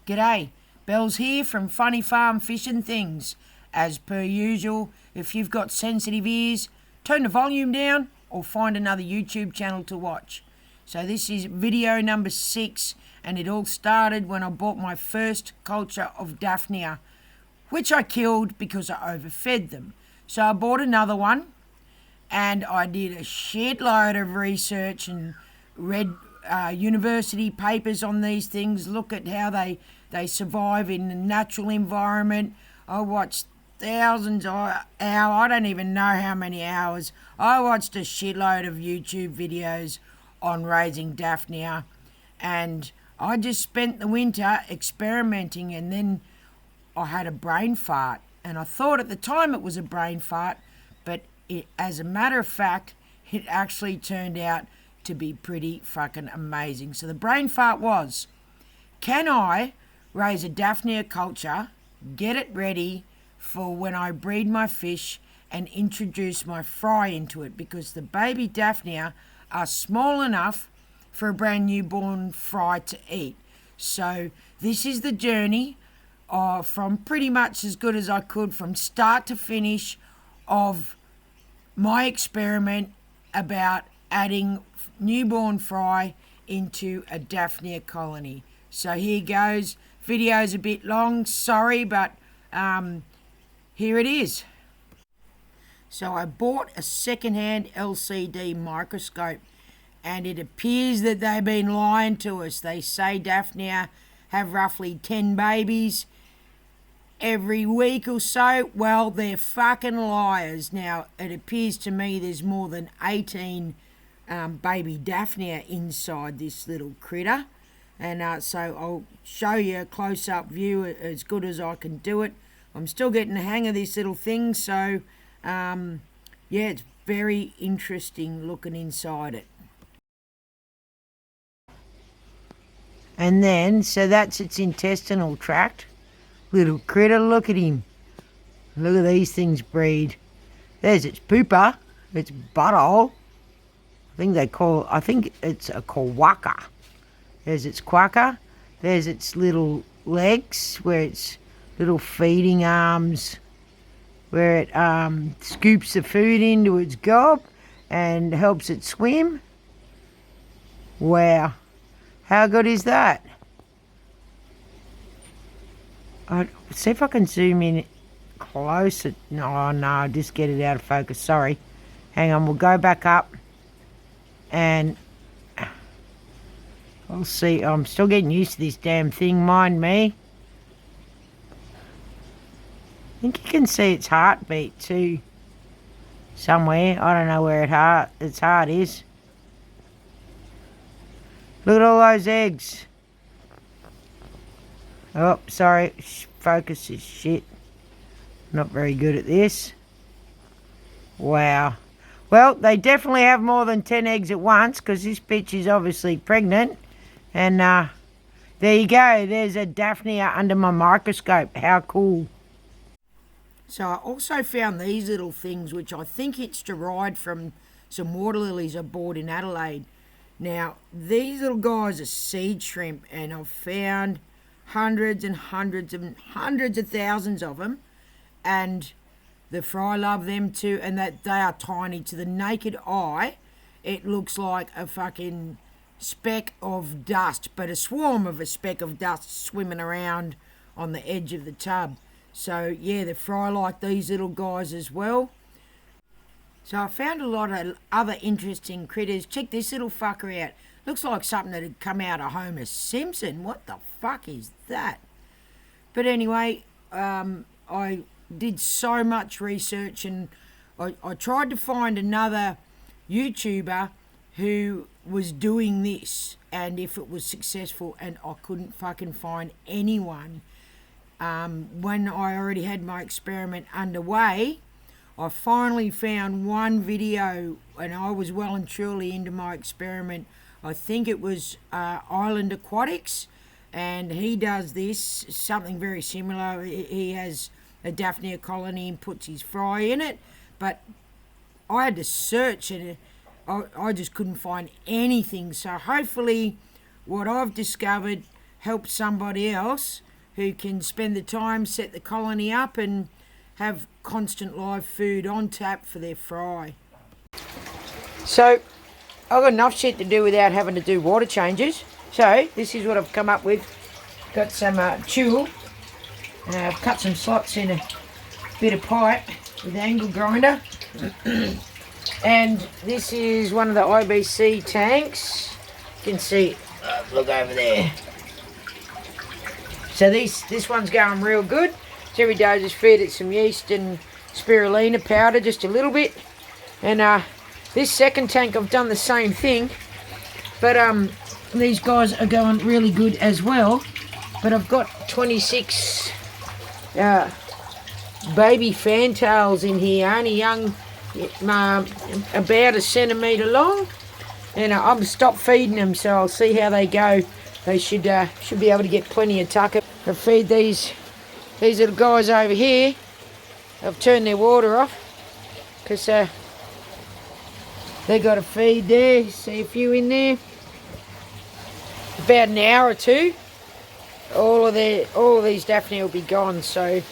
G'day, Bells here from Funny Farm Fish and Things. As per usual, if you've got sensitive ears, turn the volume down or find another YouTube channel to watch. So this is video number 6, and it all started when I bought my first culture of Daphnia, which I killed because I overfed them. So I bought another one, and I did a shitload of research and read university papers on these things, look at how they survive in the natural environment. I watched thousands of hours, I don't even know how many hours. I watched a shitload of YouTube videos on raising Daphnia, and I just spent the winter experimenting, and then I had a brain fart, and I thought at the time it was a brain fart, but as a matter of fact, it actually turned out to be pretty fucking amazing. So the brain fart was, can I raise a Daphnia culture, get it ready for when I breed my fish and introduce my fry into it, because the baby Daphnia are small enough for a brand newborn fry to eat. So this is the journey from pretty much as good as I could from start to finish of my experiment about adding newborn fry into a Daphnia colony. So here goes. Video's a bit long, sorry, but here it is. So I bought a second-hand LCD microscope, and it appears that they've been lying to us. They say Daphnia have roughly 10 babies every week or so. Well, they're fucking liars. Now, it appears to me there's more than 18 baby Daphnia inside this little critter. And so I'll show you a close-up view as good as I can do it. I'm still getting the hang of this little thing, so yeah, it's very interesting looking inside it. And then, so that's its intestinal tract. Little critter, look at him. Look at these things breed. There's its pooper, its butthole. I think it's a quokka. There's its quokka. There's its little legs, where its little feeding arms, where it scoops the food into its gob and helps it swim. Wow. How good is that? I'll see if I can zoom in closer. No, just get it out of focus. Sorry. Hang on, we'll go back up and I'll see. I'm still getting used to this damn thing, mind me. I think you can see its heartbeat too. Somewhere. I don't know where its heart is. Look at all those eggs. Oh, sorry. Focus is shit. Not very good at this. Wow. Well, they definitely have more than 10 eggs at once, because this bitch is obviously pregnant. And there you go. There's a Daphnia under my microscope. How cool. So I also found these little things, which I think it's derived from some water lilies I bought in Adelaide. Now, these little guys are seed shrimp, and I've found hundreds and hundreds and hundreds of thousands of them, and the fry love them too, and that they are tiny. To the naked eye, it looks like a fucking speck of dust, but a swarm of a speck of dust swimming around on the edge of the tub. So yeah, the fry like these little guys as well. So I found a lot of other interesting critters. Check this little fucker out. Looks like something that had come out of Homer Simpson. What the fuck is that? But anyway, I did so much research, and I tried to find another YouTuber who was doing this and if it was successful, and I couldn't fucking find anyone. When I already had my experiment underway, I finally found one video, and I was well and truly into my experiment. I think it was Island Aquatics, and he does this, something very similar. He has a Daphnia colony and puts his fry in it, but I had to search, and I just couldn't find anything. So hopefully what I've discovered help somebody else who can spend the time, set the colony up and have constant live food on tap for their fry. So I've got enough shit to do without having to do water changes. So this is what I've come up with. Got some tulle. I've cut some slots in a bit of pipe with an angle grinder. And this is one of the IBC tanks. You can see, look over there. So this one's going real good. So every day I just feed it some yeast and spirulina powder, just a little bit. And this second tank I've done the same thing. But these guys are going really good as well. But I've got 26 baby fantails in here, only young, about a centimetre long. And I've stopped feeding them, so I'll see how they go. They should be able to get plenty of tucker. I feed these little guys over here. I've turned their water off because they got a feed there. See a few in there. About an hour or two, all of these Daphnia will be gone. So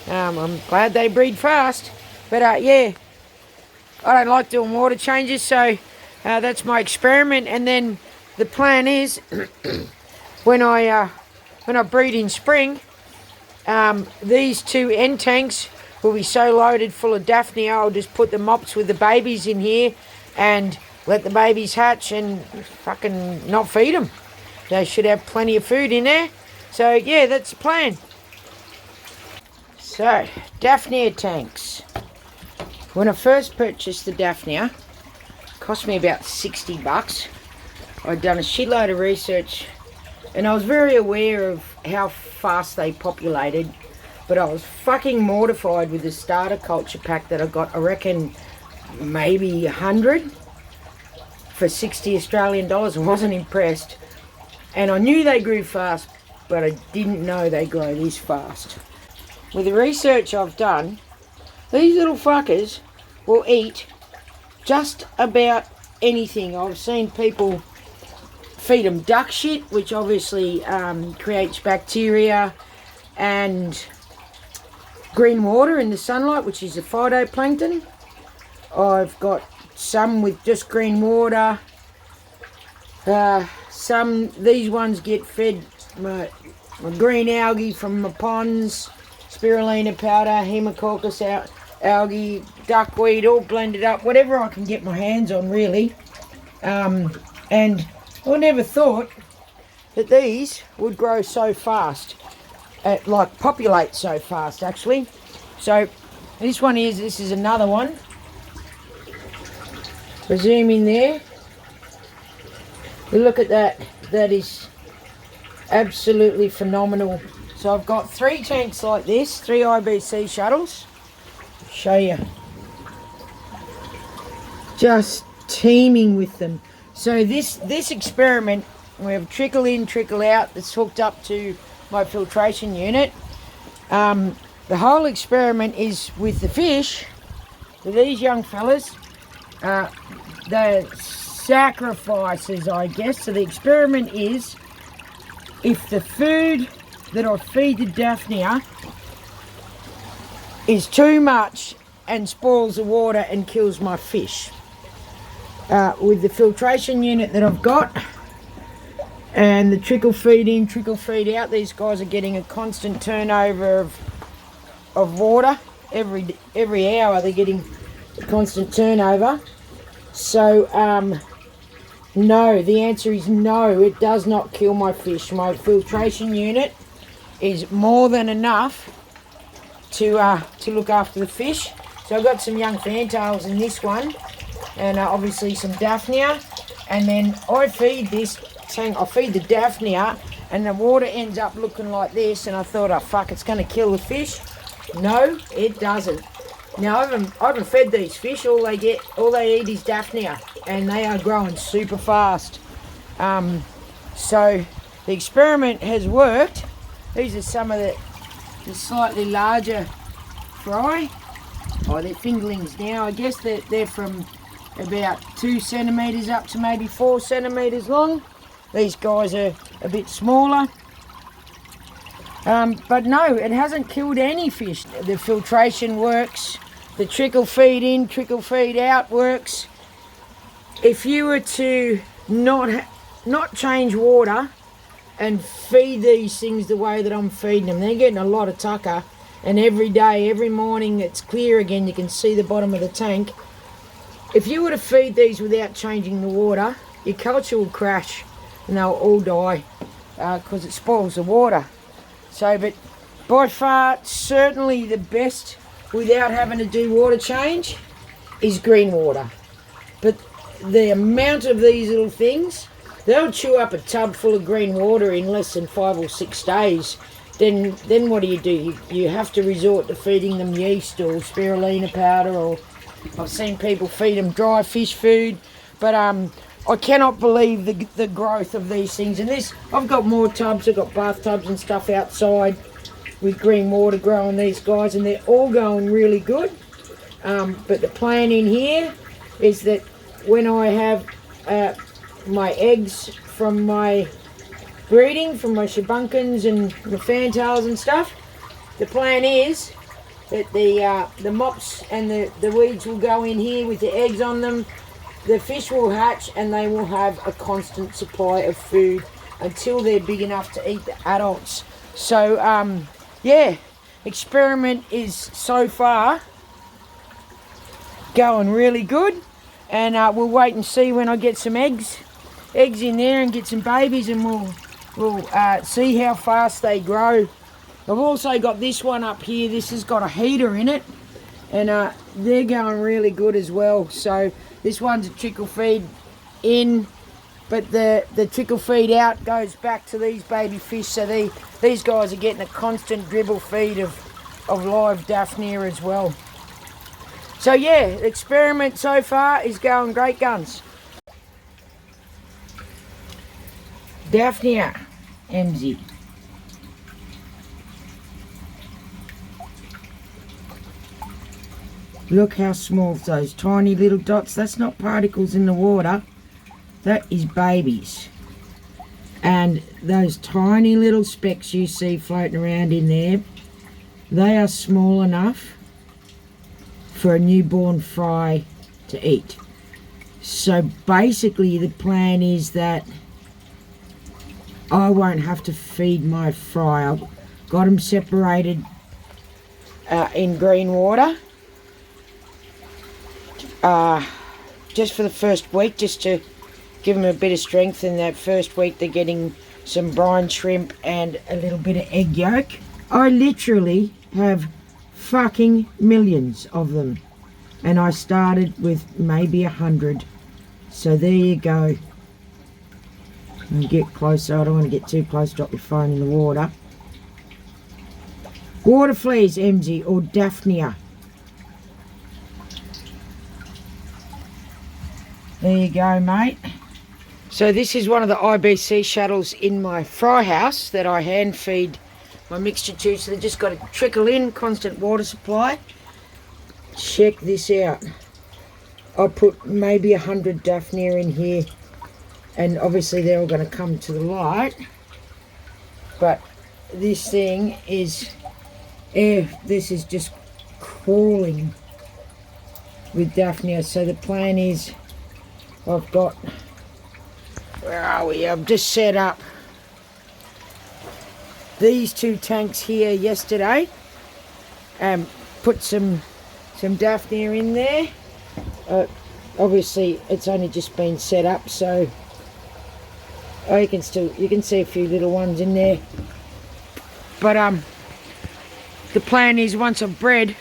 I'm glad they breed fast. But yeah, I don't like doing water changes, so that's my experiment. And then the plan is when I breed in spring, these two end tanks will be so loaded full of Daphnia, I'll just put the mops with the babies in here and let the babies hatch and fucking not feed them. They should have plenty of food in there. So yeah, that's the plan. So, Daphnia tanks. When I first purchased the Daphnia, it cost me about 60 bucks. I'd done a shitload of research and I was very aware of how fast they populated, but I was fucking mortified with the starter culture pack that I got. I reckon maybe 100 for 60 Australian dollars. I wasn't impressed. And I knew they grew fast, but I didn't know they grow this fast. With the research I've done, these little fuckers will eat just about anything. I've seen people feed them duck shit, which obviously creates bacteria, and green water in the sunlight, which is a phytoplankton. I've got some with just green water. These ones get fed my green algae from my ponds, spirulina powder, Haemococcus algae, duckweed, all blended up, whatever I can get my hands on, really. And I never thought that these would grow so fast, like populate so fast, actually. So this is another one. So zoom in there. Look at that. That is absolutely phenomenal. So I've got 3 tanks like this, 3 IBC shuttles. I'll show you. Just teeming with them. So this experiment, we have trickle in, trickle out, that's hooked up to my filtration unit. The whole experiment is with the fish, with these young fellas. They're sacrifices, I guess. So the experiment is, if the food that I feed the Daphnia is too much and spoils the water and kills my fish. With the filtration unit that I've got and the trickle feed in, trickle feed out, these guys are getting a constant turnover of water. Every hour they're getting a constant turnover. So no, the answer is no, it does not kill my fish. My filtration unit is more than enough to look after the fish. So I've got some young fantails in this one, and obviously some Daphnia, and then I feed this tank, I feed the Daphnia, and the water ends up looking like this, and I thought, oh fuck, it's going to kill the fish. No, it doesn't. Now I haven't fed these fish. All they eat is Daphnia, and they are growing super fast. So the experiment has worked. These are some of the slightly larger fry. Oh, they're fingerlings now. I guess they're from about 2 centimetres up to maybe 4 centimetres long. These guys are a bit smaller. But no, it hasn't killed any fish. The filtration works. The trickle feed in, trickle feed out works. If you were to not change water and feed these things the way that I'm feeding them, they're getting a lot of tucker, and every day, every morning it's clear again, you can see the bottom of the tank. If you were to feed these without changing the water, your culture will crash and they'll all die because it spoils the water. So, but by far, certainly the best without having to do water change is green water. But the amount of these little things, they'll chew up a tub full of green water in less than 5 or 6 days. Then what do? You have to resort to feeding them yeast or spirulina powder, or I've seen people feed them dry fish food. But I cannot believe the growth of these things. And this, I've got more tubs, I've got bathtubs and stuff outside with green water growing these guys, and they're all going really good. But the plan in here is that when I have my eggs from my breeding, from my shabunkins and the fantails and stuff, the plan is that the mops and the weeds will go in here with the eggs on them. The fish will hatch and they will have a constant supply of food until they're big enough to eat the adults. So yeah, experiment is so far going really good, and we'll wait and see when I get some eggs in there and get some babies, and we'll see how fast they grow. I've also got this one up here. This has got a heater in it, and they're going really good as well. So this one's a trickle feed in, but the trickle feed out goes back to these baby fish. So these guys are getting a constant dribble feed of live Daphnia as well. So yeah, the experiment so far is going great guns. Daphnia, MZ. Look how small those tiny little dots. That's not particles in the water. That is babies. And those tiny little specks you see floating around in there, they are small enough for a newborn fry to eat. So basically the plan is that I won't have to feed my fry. I've got them separated in green water just for the first week, just to give them a bit of strength. In that first week they're getting some brine shrimp and a little bit of egg yolk. I literally have fucking millions of them, and I started with maybe 100. So there you go. And get closer. I don't want to get too close, drop your phone in the water. Water fleas, MZ, or Daphnia. There you go, mate. So this is one of the IBC shuttles in my fry house that I hand feed my mixture to. So they just got to trickle in, constant water supply. Check this out. I put maybe 100 Daphnia in here, and obviously they're all going to come to the light. But this thing is, this is just crawling with Daphnia. So the plan is, I've got, where are we? I've just set up these 2 tanks here yesterday and put some Daphnia in there. Obviously it's only just been set up, so you can see a few little ones in there. But the plan is, once I've bred,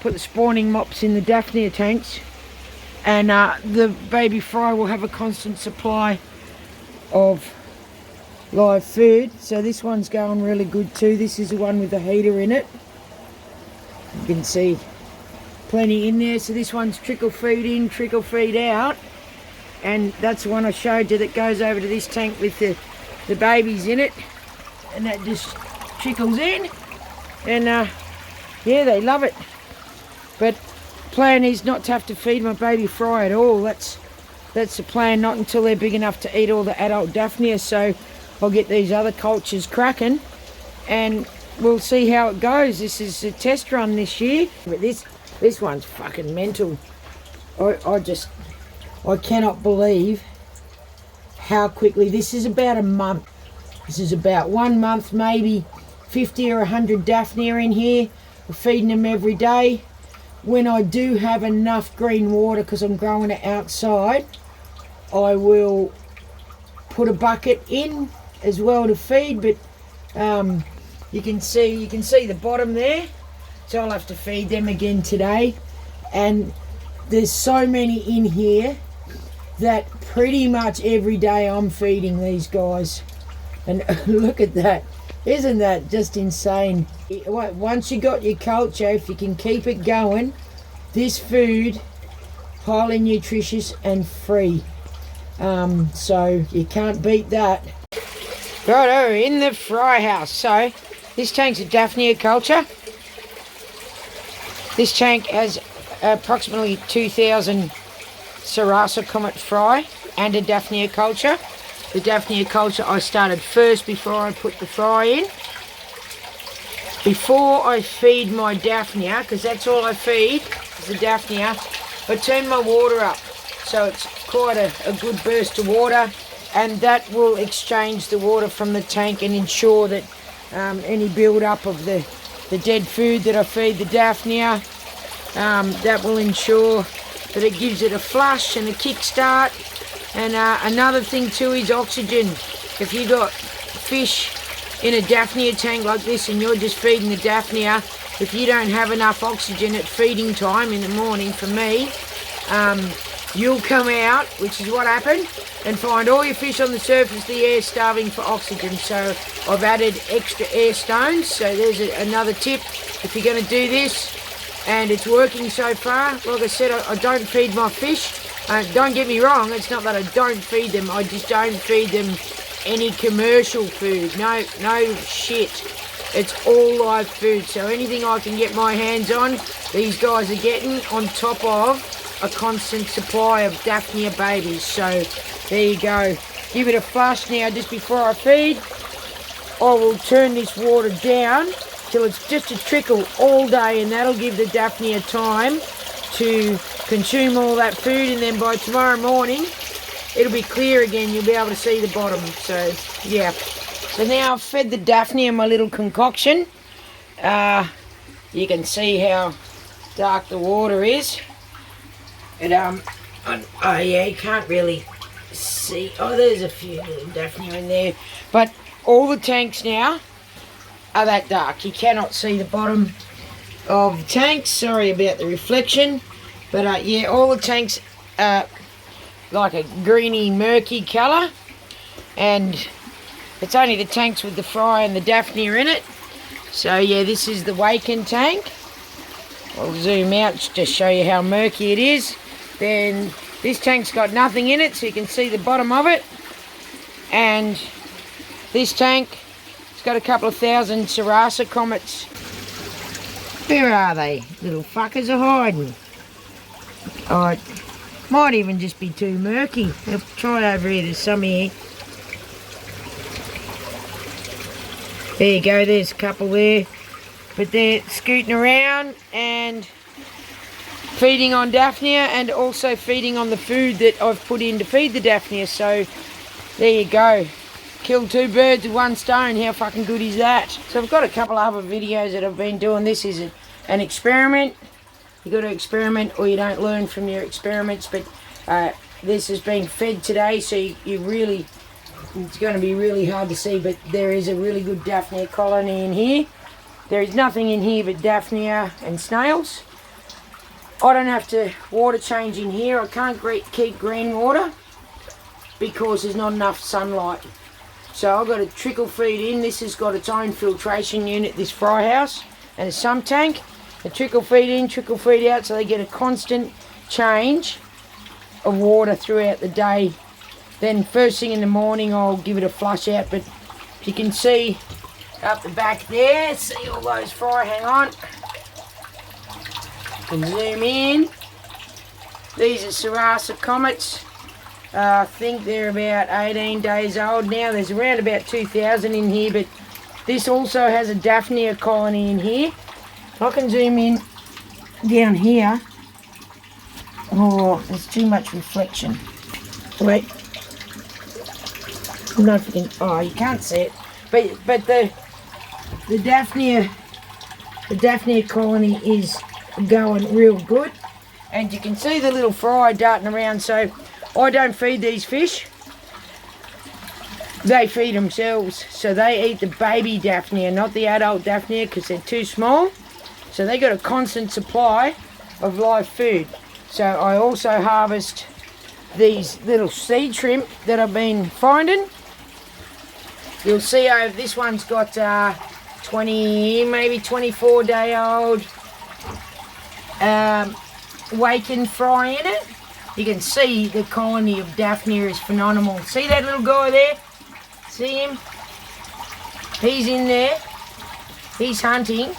put the spawning mops in the Daphnia tanks, and the baby fry will have a constant supply of live food. So this one's going really good too. This is the one with the heater in it. You can see plenty in there. So this one's trickle feed in, trickle feed out, and that's the one I showed you that goes over to this tank with the babies in it, and that just trickles in, and yeah, they love it. But plan is not to have to feed my baby fry at all. That's the plan, not until they're big enough to eat all the adult Daphnia. So I'll get these other cultures cracking, and we'll see how it goes. This is a test run this year. But this one's fucking mental. I cannot believe how quickly. This is about a month. This is about 1 month, maybe 50 or 100 Daphnia in here. We're feeding them every day. When I do have enough green water, because I'm growing it outside, I will put a bucket in as well to feed. But you can see the bottom there, so I'll have to feed them again today. And there's so many in here that pretty much every day I'm feeding these guys. And look at that. Isn't that just insane? Once you got your culture, if you can keep it going, this food, highly nutritious and free. So you can't beat that. Righto, in the fry house. So this tank's a Daphnia culture. This tank has approximately 2,000 Sarasa Comet fry and a Daphnia culture. The Daphnia culture I started first before I put the fry in. Before I feed my Daphnia, because that's all I feed is the Daphnia, I turn my water up. So it's quite a good burst of water, and that will exchange the water from the tank and ensure that any build-up of the dead food that I feed the Daphnia, that will ensure that it gives it a flush and a kickstart. And another thing too is oxygen. If you got fish in a Daphnia tank like this and you're just feeding the Daphnia, if you don't have enough oxygen at feeding time in the morning, for me, you'll come out, which is what happened, and find all your fish on the surface of the air starving for oxygen. So I've added extra air stones. So there's another tip if you're going to do this, and it's working so far. Like I said, I don't feed my fish. Don't get me wrong, it's not that I don't feed them, I just don't feed them any commercial food. No shit. It's all live food, so anything I can get my hands on, these guys are getting, on top of a constant supply of Daphnia babies. So there you go. Give it a flush now just before I feed. I will turn this water down till it's just a trickle all day, and that'll give the Daphnia time to consume all that food, and then by tomorrow morning it'll be clear again. You'll be able to see the bottom. So yeah, so now I've fed the Daphnia my little concoction. You can see how dark the water is. And oh yeah, you can't really see. Oh, there's a few little Daphnia in there, but all the tanks now are that dark. You cannot see the bottom of the tanks. Sorry about the reflection. But yeah, all the tanks are like a greeny, murky colour. And it's only the tanks with the fry and the Daphnia in it. So yeah, this is the Waken tank. I'll zoom out just to show you how murky it is. Then this tank's got nothing in it, so you can see the bottom of it. And this tank, it's got a couple of thousand Sarasa Comets. Where are they? Little fuckers are hiding. Oh, it might even just be too murky. I'll try over here, there's some here. There you go, there's a couple there. But they're scooting around and feeding on Daphnia, and also feeding on the food that I've put in to feed the Daphnia. So there you go. Killed two birds with one stone. How fucking good is that? So I've got a couple of other videos that I've been doing. This is an experiment. You got to experiment or you don't learn from your experiments. But this has been fed today, so you really, it's going to be really hard to see, but there is a really good Daphnia colony in here. There is nothing in here but Daphnia and snails. I don't have to water change in here. I can't keep green water because there's not enough sunlight. So I've got a trickle feed in. This has got its own filtration unit, this fry house, and a sump tank. A trickle feed in, trickle feed out, so they get a constant change of water throughout the day. Then first thing in the morning I'll give it a flush out. But you can see up the back there, see all those fry, hang on. Can zoom in. These are Sarasa Comets. I think they're about 18 days old now. There's around about 2,000 in here, but This also has a Daphnia colony in here. I can zoom in down here. Oh, there's too much reflection. Wait. I don't know if you can. Oh, you can't see it. But the Daphnia colony is going real good, and you can see the little fry darting around. So I don't feed these fish. They feed themselves, so they eat the baby Daphnia, not the adult Daphnia, because they're too small. So they got a constant supply of live food. So I also harvest these little sea shrimp that I've been finding. You'll see this one's got 20, maybe 24 day old waken fry in it. You can see the colony of Daphnia is phenomenal. See that little guy there? See him? He's in there. He's hunting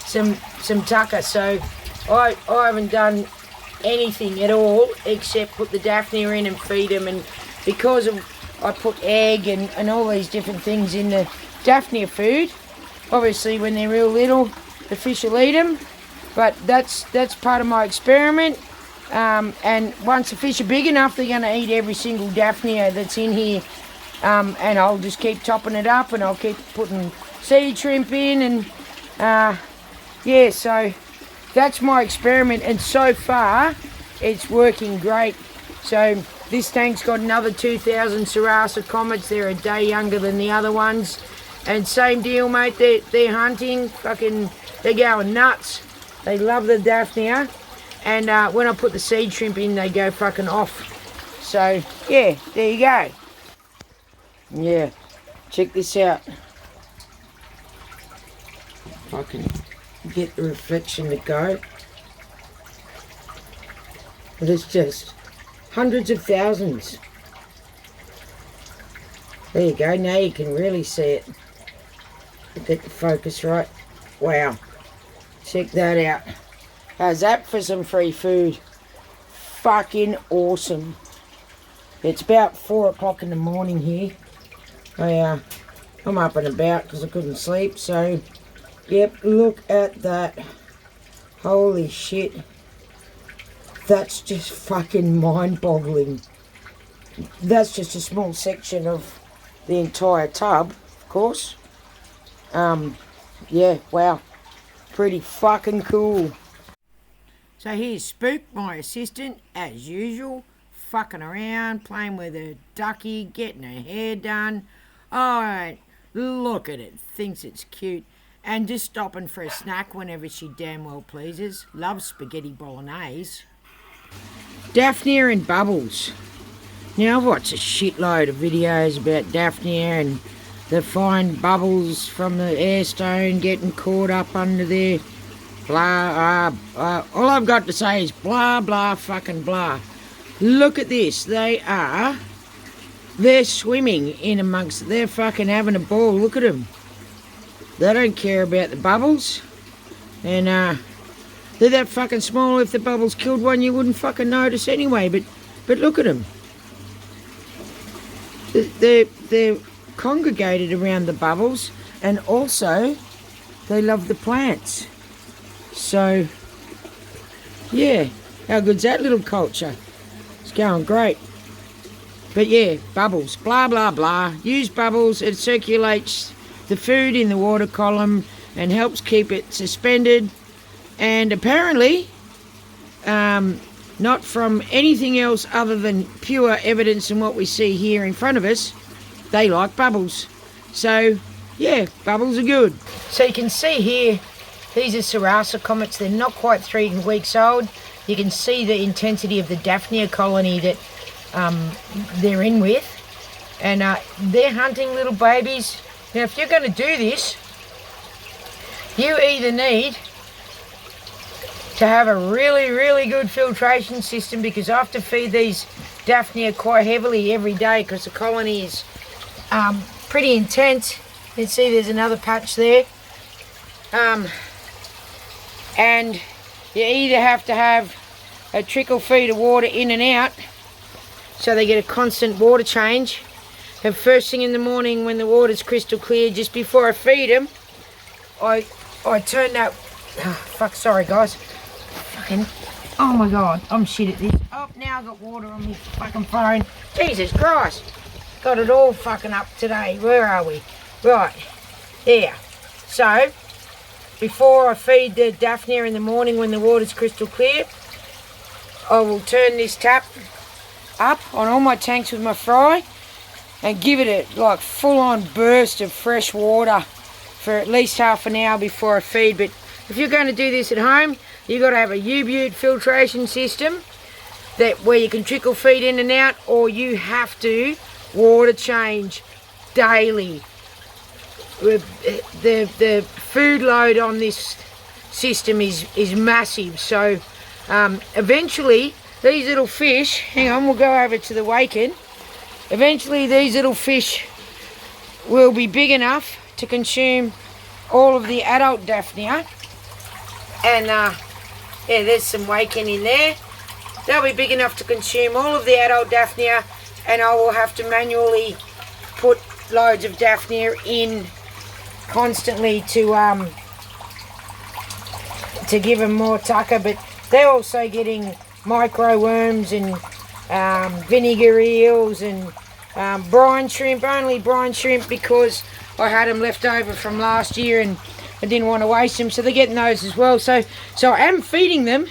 some tucker. So I haven't done anything at all except put the Daphnia in and feed them. And because I put egg and all these different things in the Daphnia food, obviously when they're real little, the fish will eat them. But that's part of my experiment. And once the fish are big enough, they're going to eat every single Daphnia that's in here. And I'll just keep topping it up, and I'll keep putting sea shrimp in, and yeah, so that's my experiment, and so far it's working great. So this tank's got another 2,000 Sarasa comets. They're a day younger than the other ones, and same deal, mate. They're hunting, they're going nuts. They love the Daphnia, and when I put the seed shrimp in, they go fucking off. So yeah, there you go. Yeah, check this out. If I can get the reflection to go. There's just hundreds of thousands. There you go, now you can really see it. Get the focus right. Wow, check that out. How's that for some free food? Fucking awesome. It's about 4 o'clock in the morning here. I'm up and about because I couldn't sleep, so yep, look at that. Holy shit, that's just fucking mind-boggling. That's just a small section of the entire tub, of course. Yeah, wow, pretty fucking cool. So here's Spook, my assistant, as usual, fucking around, playing with her ducky, getting her hair done. Alright, look at it, thinks it's cute, and just stopping for a snack whenever she damn well pleases. Loves spaghetti bolognese. Daphnia and Bubbles. Now I've watched a shitload of videos about Daphnia and the fine bubbles from the air stone getting caught up under there. Blah, all I've got to say is blah, blah, fucking blah. Look at this, they're swimming in amongst, they're fucking having a ball. Look at them. They don't care about the bubbles. And they're that fucking small, if the bubbles killed one you wouldn't fucking notice anyway. But look at them. They're congregated around the bubbles, and also they love the plants. So yeah, how good's that little culture? It's going great. But yeah, bubbles, blah, blah, blah. Use bubbles, it circulates the food in the water column and helps keep it suspended. And apparently, not from anything else other than pure evidence in what we see here in front of us, they like bubbles. So yeah, bubbles are good. So you can see here, these are Sarasa comets. They're not quite 3 weeks old. You can see the intensity of the Daphnia colony that they're in with, and they're hunting little babies. Now if you're going to do this, you either need to have a really, really good filtration system, because I have to feed these Daphnia quite heavily every day because the colony is pretty intense. You can see there's another patch there. And you either have to have a trickle feed of water in and out so they get a constant water change. And first thing in the morning when the water's crystal clear, just before I feed them, I turn that... fuck, sorry guys. Fucking... Oh my God, I'm shit at this. Oh, now I've got water on my fucking phone. Jesus Christ. Got it all fucking up today. Where are we? Right. There. So, before I feed the Daphnia in the morning when the water's crystal clear, I will turn this tap up on all my tanks with my fry and give it a like full-on burst of fresh water for at least half an hour before I feed. But if you're going to do this at home, you've got to have a U-Butte filtration system where you can trickle feed in and out, or you have to water change daily. The food load on this system is massive, so eventually these little fish, hang on, we'll go over to the waken. Eventually these little fish will be big enough to consume all of the adult Daphnia. And yeah, there's some waken in there. They'll be big enough to consume all of the adult Daphnia, and I will have to manually put loads of Daphnia in constantly to give them more tucker. But they're also getting micro worms and vinegar eels and brine shrimp, only brine shrimp because I had them left over from last year and I didn't want to waste them, so they're getting those as well. So I am feeding them,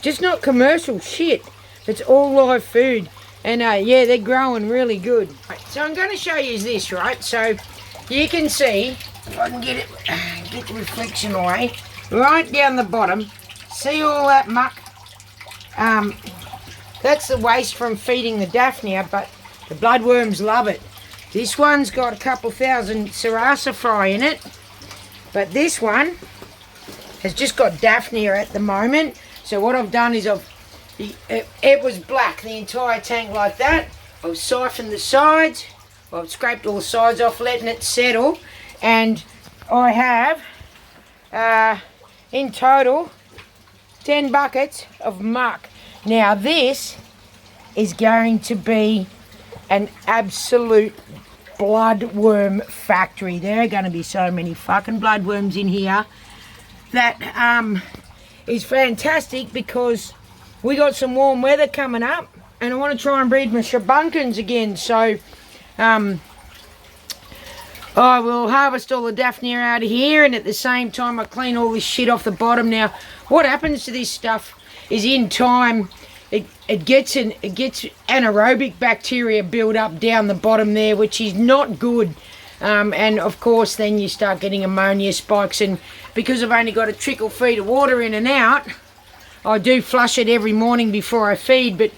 just not commercial shit. It's all live food, and yeah, they're growing really good. Right, so I'm going to show you this, right? So you can see, if I can get the reflection away, right down the bottom. See all that muck? That's the waste from feeding the Daphnia, but the bloodworms love it. This one's got a couple thousand Sarasa fry in it, but this one has just got Daphnia at the moment. So what I've done is it was black, the entire tank like that. I've siphoned the sides, I've scraped all the sides off, letting it settle, and I have in total 10 buckets of muck. Now this is going to be an absolute bloodworm factory. There are going to be so many fucking bloodworms in here. That is fantastic because we got some warm weather coming up and I want to try and breed my shabunkins again. So I will harvest all the Daphnia out of here, and at the same time I clean all this shit off the bottom. Now what happens to this stuff is in time it gets anaerobic bacteria build up down the bottom there, which is not good. And of course then you start getting ammonia spikes, and because I've only got a trickle feed of water in and out, I do flush it every morning before I feed, but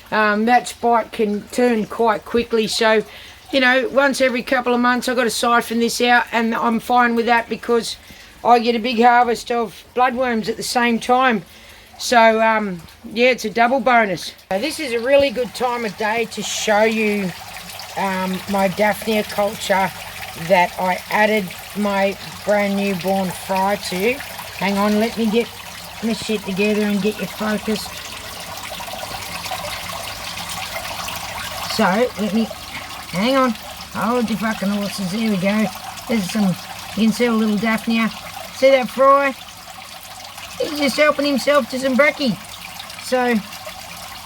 that spike can turn quite quickly. So, you know, once every couple of months I've got to siphon this out, and I'm fine with that because I get a big harvest of bloodworms at the same time. So yeah, it's a double bonus. This is a really good time of day to show you my Daphnia culture that I added my brand new born fry to. Hang on, let me get my shit together and get you focused. So let me, hang on, hold your fucking horses. There we go. There's some, you can see a little Daphnia. See that fry? He's just helping himself to some brekkie. So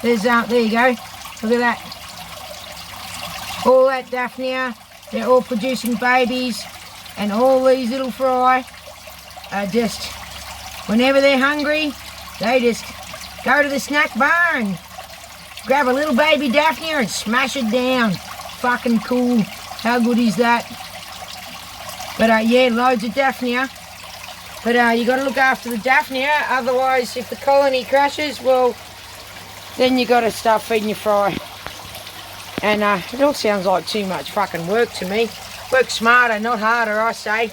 there's there you go. Look at that. All that Daphnia, they're all producing babies, and all these little fry are just, whenever they're hungry, they just go to the snack bar and grab a little baby Daphnia and smash it down. Fucking cool. How good is that? But yeah, loads of Daphnia. But you got to look after the Daphnia, otherwise if the colony crashes, well, then you got to start feeding your fry. And it all sounds like too much fucking work to me. Work smarter, not harder, I say.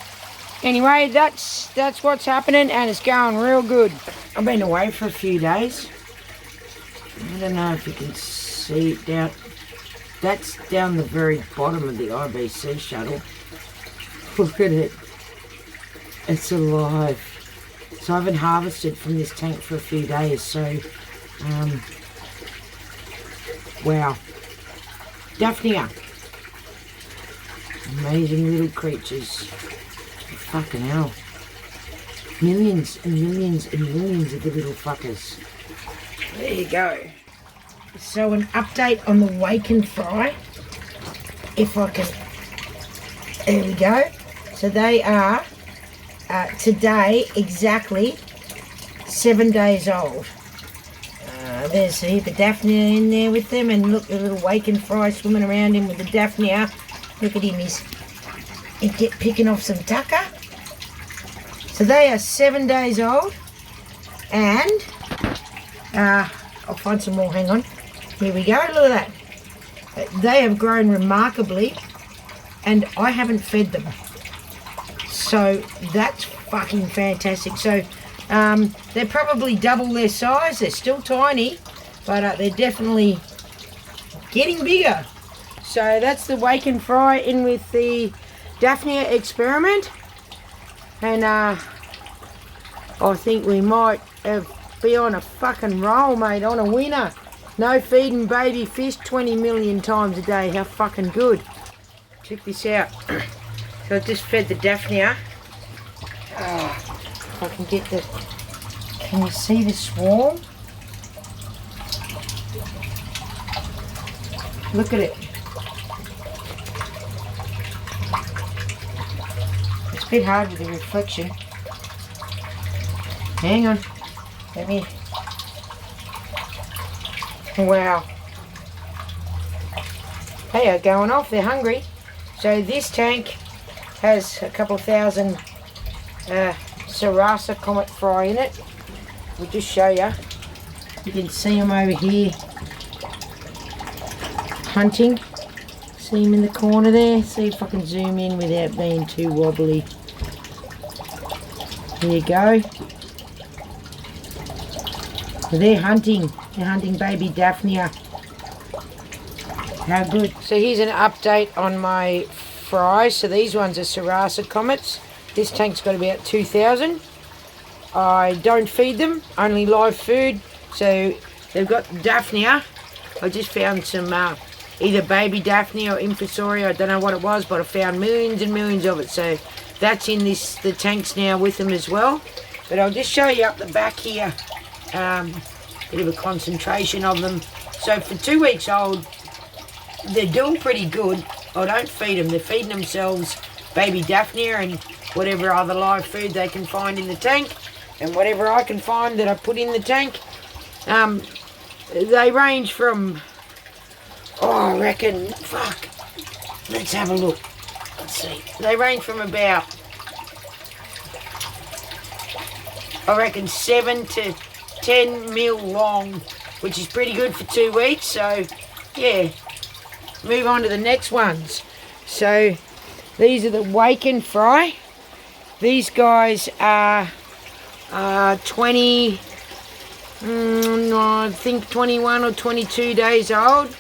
Anyway, that's what's happening, and it's going real good. I've been away for a few days. I don't know if you can see it down. That's down the very bottom of the IBC shuttle. Look at it. It's alive. So I haven't harvested from this tank for a few days, so wow. Daphnia. Amazing little creatures. Fucking hell. Millions and millions and millions of the little fuckers. There you go. So an update on the wake and fry. If I can... There we go. So they are, today, exactly 7 days old. There's a heap of Daphnia in there with them, and look, the little wake and fry swimming around him with the Daphnia. Look at him, he's picking off some tucker. So they are 7 days old, and I'll find some more, hang on. Here we go, look at that. They have grown remarkably, and I haven't fed them. So that's fucking fantastic. So they're probably double their size. They're still tiny, but they're definitely getting bigger. So that's the wake and fry in with the Daphnia experiment. And I think we might be on a fucking roll, mate, on a winner. No feeding baby fish 20 million times a day. How fucking good. Check this out. So I just fed the Daphnia. If I can get the... Can you see the swarm? Look at it. It's a bit hard with the reflection. Hang on. Let me... Wow. They are going off. They're hungry. So this tank has a couple thousand Sarasa Comet fry in it. We'll just show you. You can see them over here hunting. See them in the corner there. See if I can zoom in without being too wobbly. There you go. So they're hunting. They're hunting baby Daphnia. How good. So here's an update on my fries. So these ones are Sarasa Comets. This tank's got about 2,000. I don't feed them, only live food. So they've got Daphnia. I just found some either baby Daphnia or Infusoria. I don't know what it was, but I found millions and millions of it. So that's in the tanks now with them as well. But I'll just show you up the back here. Bit of a concentration of them. So for 2 weeks old, they're doing pretty good. I don't feed them. They're feeding themselves baby Daphnia and whatever other live food they can find in the tank, and whatever I can find that I put in the tank. They range from, I reckon, let's have a look. Let's see. They range from about, I reckon, 7 to 10 mil long, which is pretty good for 2 weeks. So, yeah. Move on to the next ones. So these are the wake and fry. These guys are 20, I think 21 or 22 days old,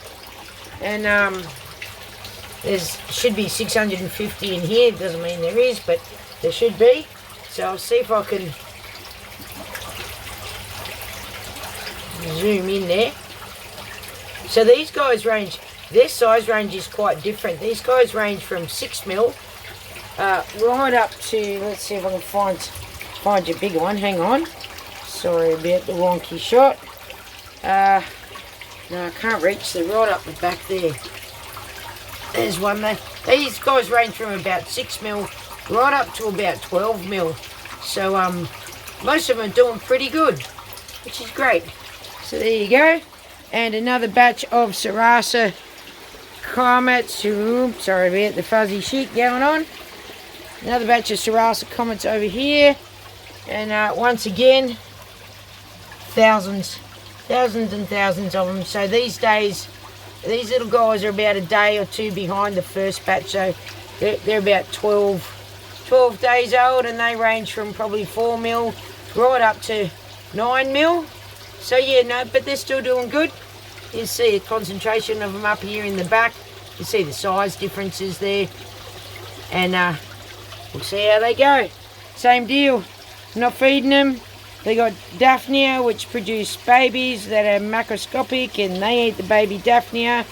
and there should be 650 in here. It doesn't mean there is, but there should be. So I'll see if I can zoom in there. So these guys range, their size range is quite different. These guys range from 6 mil right up to, let's see if I can find your bigger one. Hang on. Sorry about the wonky shot. No, I can't reach. They're right up the back there. There's one there. These guys range from about 6 mil right up to about 12 mil. So most of them are doing pretty good, which is great. So there you go. And another batch of Sarasa Comets. Sorry about the fuzzy shit going on. Another batch of Sarasa Comets over here. And once again, thousands and thousands of them. So these days, these little guys are about a day or two behind the first batch. So they're about 12 days old, and they range from probably 4 mil right up to 9 mil. So yeah, no, but they're still doing good. You see a concentration of them up here in the back. You see the size differences there. And we'll see how they go. Same deal. I'm not feeding them. They got Daphnia, which produce babies that are macroscopic, and they eat the baby Daphnia.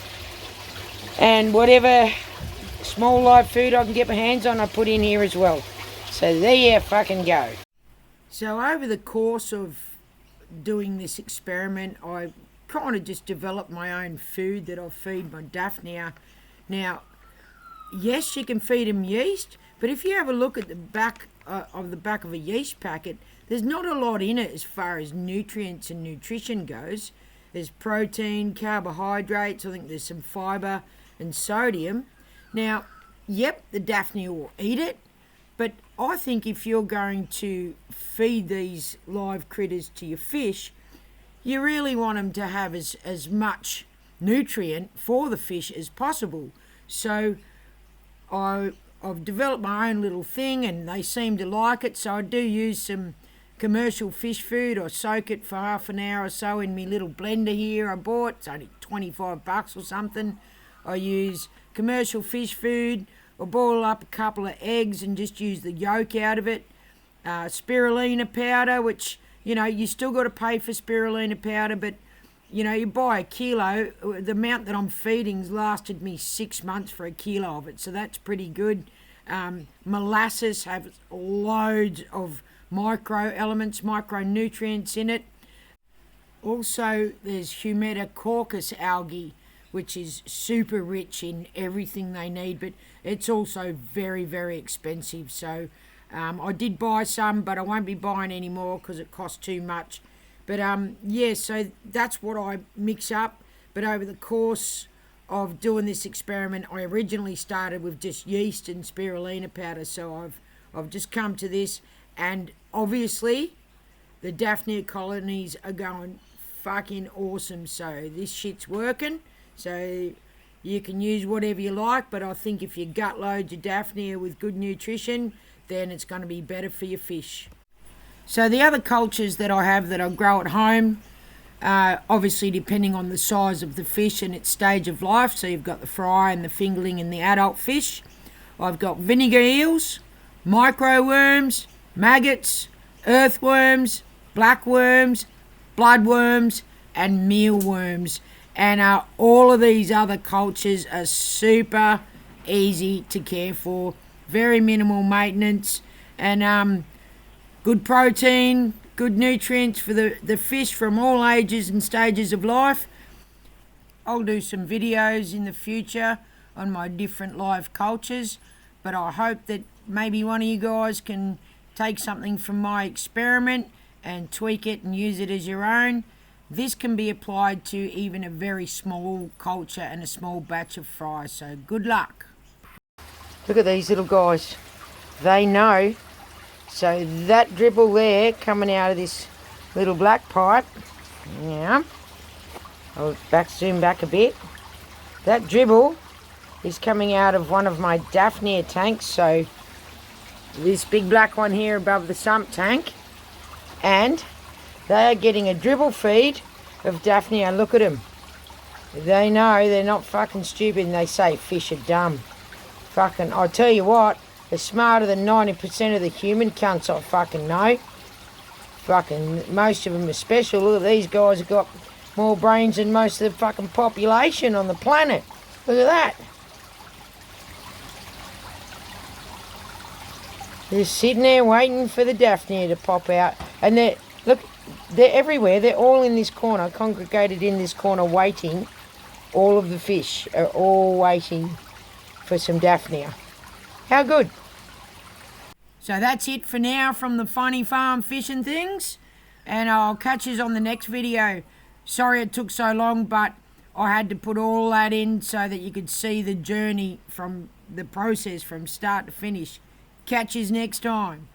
And whatever small live food I can get my hands on, I put in here as well. So there you fucking go. So over the course of doing this experiment, I kind of just developed my own food that I feed my Daphnia. Now, yes, you can feed them yeast, but if you have a look at the back of a yeast packet, there's not a lot in it as far as nutrients and nutrition goes. There's protein, carbohydrates, I think there's some fibre and sodium. Now, yep, the Daphnia will eat it, but I think if you're going to feed these live critters to your fish, you really want them to have as much nutrient for the fish as possible. So I've developed my own little thing and they seem to like it, so I do use some commercial fish food. I soak it for half an hour or so in my little blender here I bought. It's only $25 or something. I use commercial fish food. I boil up a couple of eggs and just use the yolk out of it. Spirulina powder, which, you know, you still got to pay for spirulina powder, but, you know, you buy a kilo. The amount that I'm feeding's lasted me 6 months for a kilo of it, so that's pretty good. Molasses have loads of micronutrients in it. Also, there's Humetacoccus algae, which is super rich in everything they need, but it's also very, very expensive. So I did buy some, but I won't be buying any more because it costs too much. But yeah, so that's what I mix up. But over the course of doing this experiment, I originally started with just yeast and spirulina powder. So I've just come to this, and obviously the Daphnia colonies are going fucking awesome. So this shit's working. So you can use whatever you like, but I think if you gut load your Daphnia with good nutrition, then it's going to be better for your fish. So the other cultures that I have that I grow at home, obviously depending on the size of the fish and its stage of life. So you've got the fry and the fingerling and the adult fish. I've got vinegar eels, microworms, maggots, earthworms, blackworms, bloodworms, and mealworms. And all of these other cultures are super easy to care for, very minimal maintenance, and good protein, good nutrients for the fish from all ages and stages of life. I'll do some videos in the future on my different live cultures, but I hope that maybe one of you guys can take something from my experiment and tweak it and use it as your own. This can be applied to even a very small culture and a small batch of fry, so good luck. Look at these little guys. They know. So that dribble there coming out of this little black pipe, yeah, I'll zoom back a bit. That dribble is coming out of one of my Daphnia tanks, so this big black one here above the sump tank, and they are getting a dribble feed of Daphnia. Look at them. They know, they're not fucking stupid, and they say fish are dumb. Fucking, I'll tell you what, they're smarter than 90% of the human cunts I fucking know. Fucking, most of them are special. Look at these guys have got more brains than most of the fucking population on the planet. Look at that. They're sitting there waiting for the Daphnia to pop out. And they're everywhere. They're all in this corner, congregated in this corner waiting. All of the fish are all waiting for some Daphnia. How good. So that's it for now from the Funny Farm Fishing Things. And I'll catch you on the next video. Sorry it took so long, but I had to put all that in so that you could see the journey from the process from start to finish. Catch you next time.